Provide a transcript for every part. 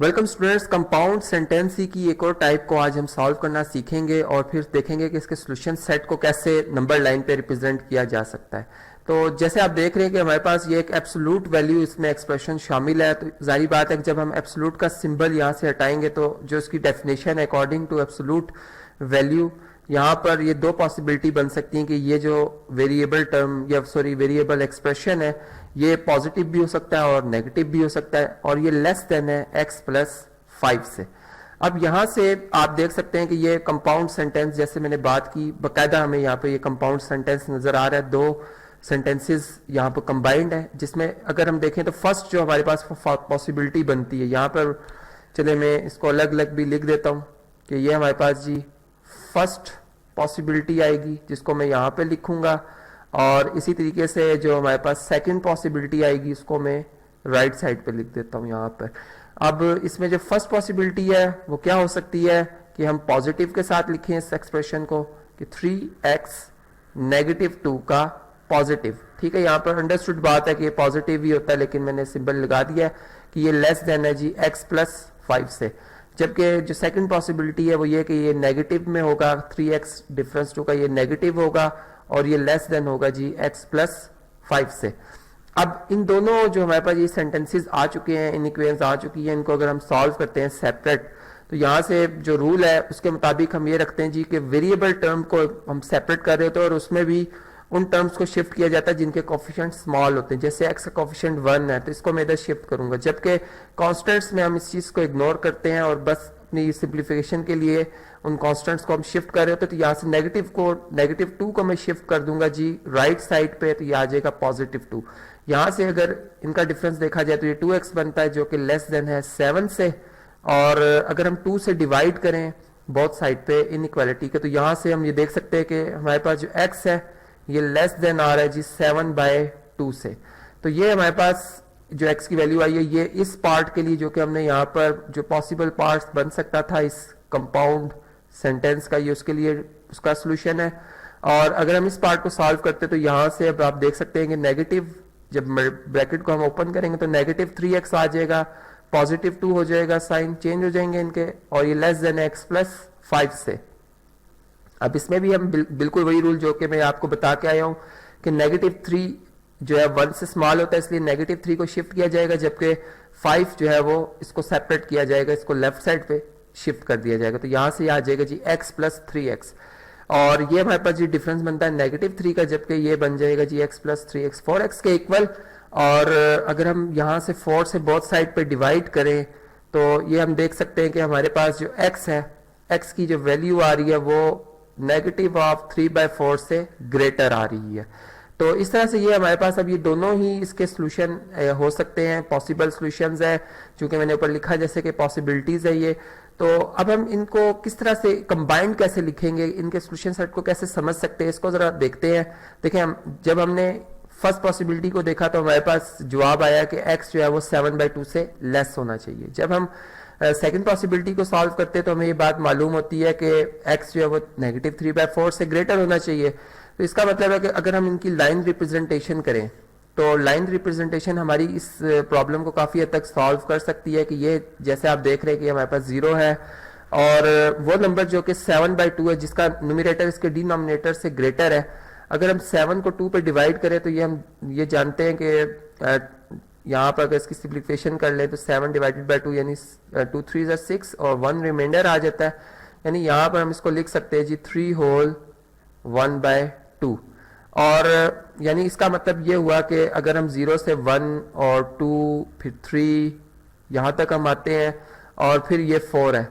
Welcome students, compound sentence की एक और टाइप को आज हम सॉल्व करना सीखेंगे और फिर देखेंगे कि इसके सॉल्यूशन सेट को कैसे नंबर लाइन पे रिप्रेजेंट किया जा सकता है। तो जैसे आप देख रहे हैं कि हमारे पास ये एक एब्सोल्यूट वैल्यू इसमें एक्सप्रेशन शामिल है, तो जाहिर बात है कि जब हम एब्सोल्यूट का सिंबल यहाँ से हटाएंगे तो जो इसकी डेफिनेशन है अकॉर्डिंग टू एब्सोल्यूट वैल्यू, यहाँ पर ये दो पॉसिबिलिटी बन सकती हैं कि ये जो वेरिएबल टर्म या वेरिएबल एक्सप्रेशन है ये पॉजिटिव भी हो सकता है और नेगेटिव भी हो सकता है, और ये लेस देन है x प्लस 5 से। अब यहां से आप देख सकते हैं कि ये कंपाउंड सेंटेंस, जैसे मैंने बात की, बकायदा हमें यहाँ पे ये कंपाउंड सेंटेंस नजर आ रहा है। दो सेंटेंसेस यहाँ पर कंबाइंड है, जिसमें अगर हम देखें तो फर्स्ट जो हमारे पास पॉसिबिलिटी बनती है यहाँ पर, चले मैं इसको अलग अलग भी लिख देता हूँ कि ये हमारे पास जी फर्स्ट पॉसिबिलिटी आएगी, जिसको मैं यहाँ पे लिखूंगा, और इसी तरीके से जो हमारे पास सेकंड पॉसिबिलिटी आएगी उसको मैं राइट साइड पे लिख देता हूँ यहाँ पर। अब इसमें जो फर्स्ट पॉसिबिलिटी है वो क्या हो सकती है कि हम पॉजिटिव के साथ लिखें इस एक्सप्रेशन को कि 3x -2 का पॉजिटिव। ठीक है, यहाँ पर अंडरस्टूड बात है कि ये पॉजिटिव ही होता है, लेकिन मैंने सिंबल लगा दिया है कि ये लेस देन है जी x प्लस 5 से। जबकि जो सेकंड पॉसिबिलिटी है वो ये कि ये नेगेटिव में होगा, 3x डिफरेंस 2 का ये नेगेटिव होगा और ये लेस देन होगा जी x प्लस 5 से। अब इन दोनों जो हमारे पास ये सेंटेंसेस आ चुके हैं, इन इक्वेशंस आ चुकी हैं, इनको अगर हम सॉल्व करते हैं सेपरेट, तो यहाँ से जो रूल है उसके मुताबिक हम ये रखते हैं जी कि वेरिएबल टर्म को हम सेपरेट कर रहे होते हैं और उसमें भी उन टर्म्स को शिफ्ट किया जाता है जिनके कोफिशिएंट स्मॉल होते हैं। जैसे x का कोफिशिएंट 1 है तो इसको मैं इधर शिफ्ट करूंगा, जबकि कॉन्स्टेंट्स में हम इस चीज को इग्नोर करते हैं और बस अपनी सिंप्लीफिकेशन के लिए उन कॉन्स्टेंट्स को हम शिफ्ट कर रहे होते हैं। तो यहाँ से नेगेटिव 2 को मैं शिफ्ट कर दूंगा जी राइट साइड पे, तो ये आ जाएगा पॉजिटिव 2। यहाँ से अगर इनका डिफरेंस देखा जाए तो ये 2x बनता है जो कि लेस देन है 7 से, और अगर हम 2 से डिवाइड करें बोथ साइड पे इनइक्वालिटी के, तो यहाँ से हम ये देख सकते हैं कि हमारे पास जो x है ये लेस देन आ रहा है जी 7/2 से। तो ये हमारे पास जो x की वैल्यू आई है ये इस पार्ट के लिए, जो कि हमने यहाँ पर जो पॉसिबल पार्ट्स बन सकता था इस कंपाउंड सेंटेंस का, ये उसके लिए उसका सोल्यूशन है। और अगर हम इस पार्ट को सॉल्व करते तो यहाँ से अब आप देख सकते हैं कि नेगेटिव, जब ब्रैकेट को हम ओपन करेंगे तो नेगेटिव 3x आ जाएगा, पॉजिटिव 2 हो जाएगा, साइन चेंज हो जाएंगे इनके, और ये लेस देन x प्लस 5 से। अब इसमें भी हम बिल्कुल वही रूल जो कि मैं आपको बता के आया हूं कि -3 जो है 1 से स्मॉल होता है, इसलिए -3 को शिफ्ट किया जाएगा, जबकि 5 जो है वो इसको सेपरेट किया जाएगा, इसको लेफ्ट साइड पे शिफ्ट कर दिया जाएगा। तो यहां से आ जाएगा जी x प्लस 3x, और ये हमारे पास जी डिफरेंस बनता है -3 का, जबकि ये बन जाएगा जी x प्लस 3x 4x के इक्वल। और अगर हम यहां से 4 से बोथ साइड पे डिवाइड करें तो ये हम देख सकते हैं कि हमारे पास जो x है, x की जो वैल्यू आ रही है वो -3/4 से ग्रेटर आ रही है। तो इस तरह से ये हमारे पास अब ये दोनों ही इसके सोल्यूशन हो सकते हैं, पॉसिबल सोल्यूशंस है, चूंकि मैंने ऊपर लिखा जैसे कि पॉसिबिलिटीज है ये। तो अब हम इनको किस तरह से कंबाइंड कैसे लिखेंगे, इनके सोल्यूशन सेट को कैसे समझ सकते हैं, इसको जरा देखते हैं। देखिए, जब हमने फर्स्ट पॉसिबिलिटी को देखा तो हमारे पास जवाब आया कि x जो है वो 7/2 से लेस होना चाहिए। जब हम सेकंड पॉसिबिलिटी को सॉल्व करते हैं तो हमें ये बात मालूम होती है कि x जो है वो -3/4 से ग्रेटर होना चाहिए। तो इसका मतलब है कि अगर हम इनकी लाइन रिप्रेजेंटेशन करें तो लाइन रिप्रेजेंटेशन हमारी इस प्रॉब्लम को काफी हद तक सॉल्व कर सकती है कि ये जैसे आप देख रहे हैं कि हमारे पास 0 है और वो नंबर जो कि 7/2 है जिसका न्यूमरेटर इसके डिनोमिनेटर से ग्रेटर है। अगर हम 7 को 2 पे डिवाइड करें तो ये हम ये जानते हैं कि यहाँ पर अगर इसकी सिंप्लीफिकेशन कर ले तो 7/2 यानी 2 3 6 और 1 रिमाइंडर आ जाता है, यानी यहाँ पर हम इसको लिख सकते हैं जी 3 होल 1/2। और यानी इसका मतलब ये हुआ कि अगर हम 0 से 1 और 2 फिर 3 यहाँ तक हम आते हैं और फिर ये 4 है,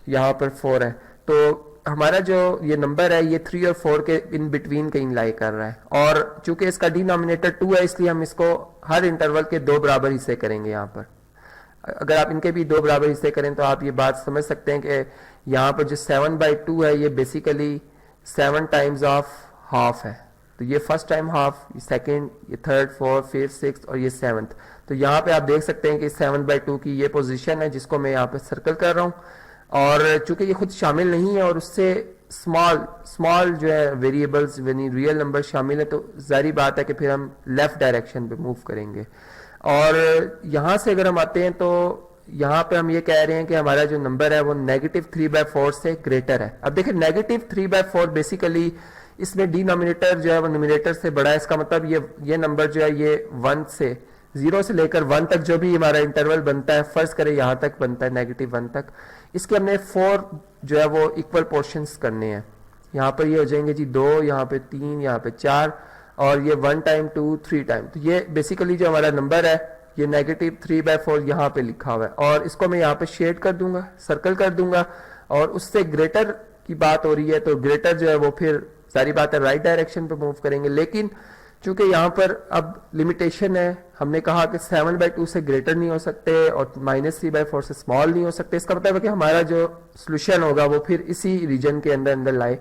यहाँ पर 4 है, तो हमारा जो ये नंबर है ये 3 और 4 के इन बिटवीन कहीं लाई कर रहा है। और चूंकि इसका डिनोमिनेटर 2 है इसलिए हम इसको हर इंटरवल के 2 बराबर हिस्से करेंगे। यहाँ पर अगर आप इनके भी 2 बराबर हिस्से करें तो आप ये बात समझ सकते हैं कि यहाँ पर जो 7/2 है ये बेसिकली 7 टाइम्स ऑफ हाफ है। तो ये फर्स्ट टाइम हाफ, सेकंड, ये थर्ड, फोर्थ, फिफ्थ, सिक्स्थ और ये 7th। तो यहाँ पे आप देख सकते हैं कि 7/2 की ये पोजीशन है जिसको मैं यहाँ पे सर्कल कर रहा हूँ, और चूंकि ये खुद शामिल नहीं है और उससे स्मॉल जो है वेरिएबल्स यानी रियल नंबर शामिल है, तो जारी बात है कि फिर हम लेफ्ट डायरेक्शन पे मूव करेंगे। और यहाँ से अगर हम आते हैं तो यहाँ पे हम ये कह रहे हैं कि हमारा जो नंबर है वो -3/4 से ग्रेटर है। अब देखिए -3/4 बेसिकली इसमें डिनोमिनेटर जो है वो न्यूमरेटर से बड़ा है, इसका मतलब ये नंबर जो है ये 1 से 0 से लेकर 1 तक जो भी हमारा इंटरवल बनता है, फर्ज करें यहाँ तक बनता है -1 तक, इसके हमने 4 जो है वो इक्वल पोर्शंस करने हैं। यहाँ पर ये हो जाएंगे जी 2, यहाँ पे 3, यहाँ पे 4 और ये 1 टाइम 2 3 टाइम। तो ये बेसिकली जो हमारा नंबर है ये -3/4 यहाँ पे लिखा हुआ है और इसको मैं यहाँ पे शेड कर दूंगा, सर्कल कर दूंगा और उससे ग्रेटर की बात हो रही है तो ग्रेटर जो है वो फिर सारी बात है राइट डायरेक्शन पे मूव करेंगे। लेकिन चूंकि यहाँ पर अब लिमिटेशन है, हमने कहा कि 7/2 से ग्रेटर नहीं हो सकते और -3/4 से स्मॉल नहीं हो सकते, इसका मतलब है कि हमारा जो सोल्यूशन होगा वो फिर इसी रीजन के अंदर अंदर लाई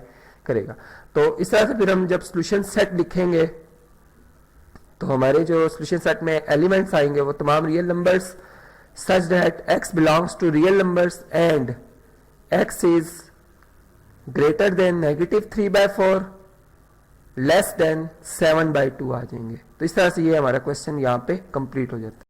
करेगा। तो इस तरह से फिर हम जब सोल्यूशन सेट लिखेंगे तो हमारे जो सोल्यूशन सेट में एलिमेंट्स आएंगे वो तमाम real numbers such that x belongs to real numbers and x is greater than -3/4 less than 7/2 आ जाएंगे। तो इस तरह से ये हमारा क्वेश्चन यहाँ पे कंप्लीट हो जाता है।